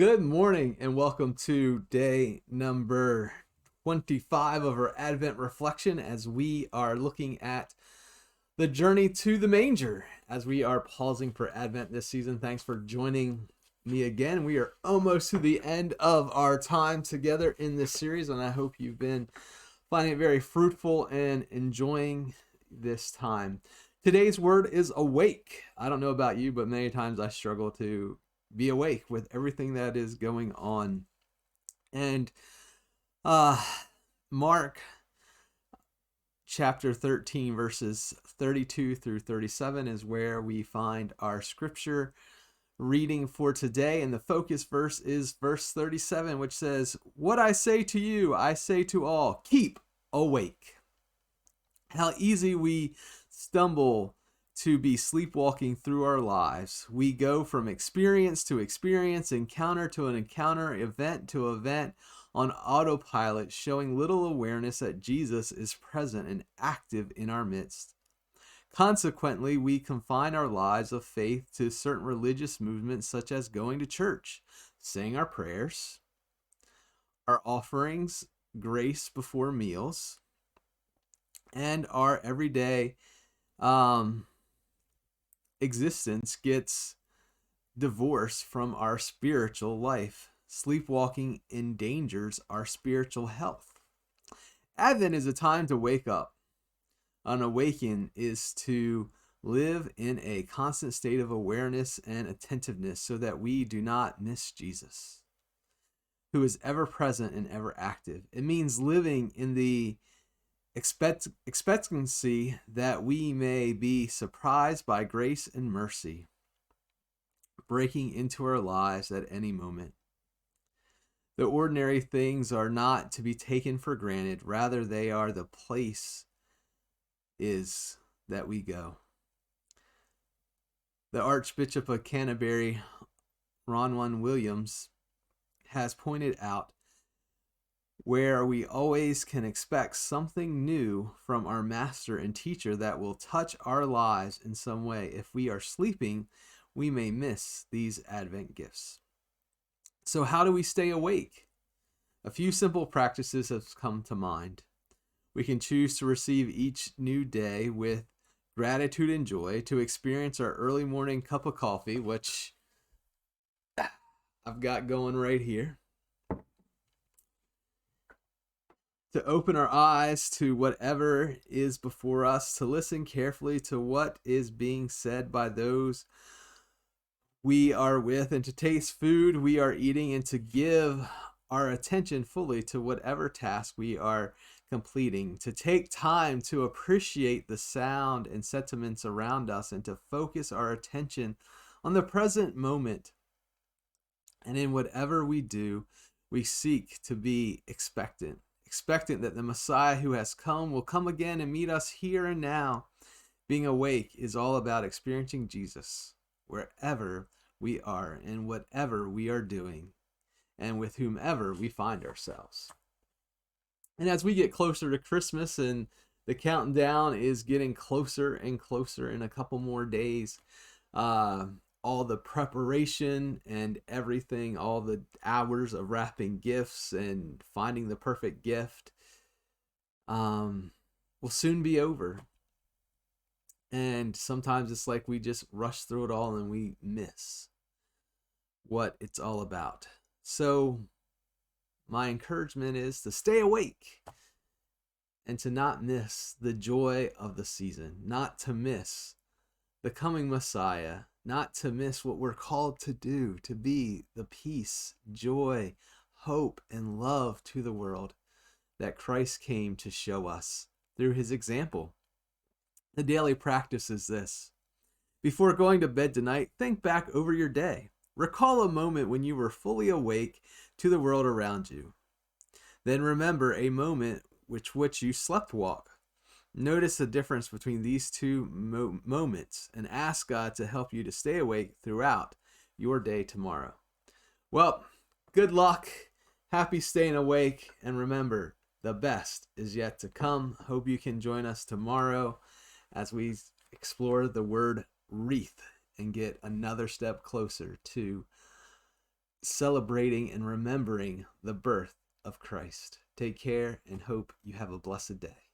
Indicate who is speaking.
Speaker 1: Good morning and welcome to day number 25 of our Advent reflection as we are looking at the journey to the manger as we are pausing for Advent this season. Thanks for joining me again. We are almost to the end of our time together in this series, and I hope you've been finding it very fruitful and enjoying this time. Today's word is awake. I don't know about you, but many times I struggle to be awake with everything that is going on. And Mark chapter 13 verses 32 through 37 is where we find our scripture reading for today, and the focus verse is verse 37, which says, "What I say to you, I say to all, keep awake." How easy we stumble to be sleepwalking through our lives. We go from experience to experience, encounter to an encounter, event to event on autopilot, showing little awareness that Jesus is present and active in our midst. Consequently, we confine our lives of faith to certain religious movements such as going to church, saying our prayers, our offerings, grace before meals, and our everyday existence gets divorced from our spiritual life. Sleepwalking endangers our spiritual health. Advent is a time to wake up. An awaken is to live in a constant state of awareness and attentiveness so that we do not miss Jesus, who is ever present and ever active. It means living in the expectancy that we may be surprised by grace and mercy breaking into our lives at any moment. The ordinary things are not to be taken for granted, rather they are the place is that we go. The Archbishop of Canterbury, Ronwan Williams, has pointed out where we always can expect something new from our master and teacher that will touch our lives in some way. If we are sleeping, we may miss these Advent gifts. So how do we stay awake? A few simple practices have come to mind. We can choose to receive each new day with gratitude and joy, to experience our early morning cup of coffee, which I've got going right here, to open our eyes to whatever is before us, to listen carefully to what is being said by those we are with, and to taste food we are eating, and to give our attention fully to whatever task we are completing, to take time to appreciate the sound and sentiments around us, and to focus our attention on the present moment. And in whatever we do, we seek to be expectant that the Messiah who has come will come again and meet us here and now. Being awake is all about experiencing Jesus wherever we are and whatever we are doing and with whomever we find ourselves. And as we get closer to Christmas and the countdown is getting closer and closer in a couple more days, all the preparation and everything, all the hours of wrapping gifts and finding the perfect gift will soon be over. And sometimes it's like we just rush through it all and we miss what it's all about. So my encouragement is to stay awake and to not miss the joy of the season, not to miss the coming Messiah, not to miss what we're called to do, to be the peace, joy, hope, and love to the world that Christ came to show us through his example. The daily practice is this. Before going to bed tonight, think back over your day. Recall a moment when you were fully awake to the world around you. Then remember a moment which you slept walk. Notice the difference between these two moments and ask God to help you to stay awake throughout your day tomorrow. Well, good luck. Happy staying awake. And remember, the best is yet to come. Hope you can join us tomorrow as we explore the word wreath and get another step closer to celebrating and remembering the birth of Christ. Take care and hope you have a blessed day.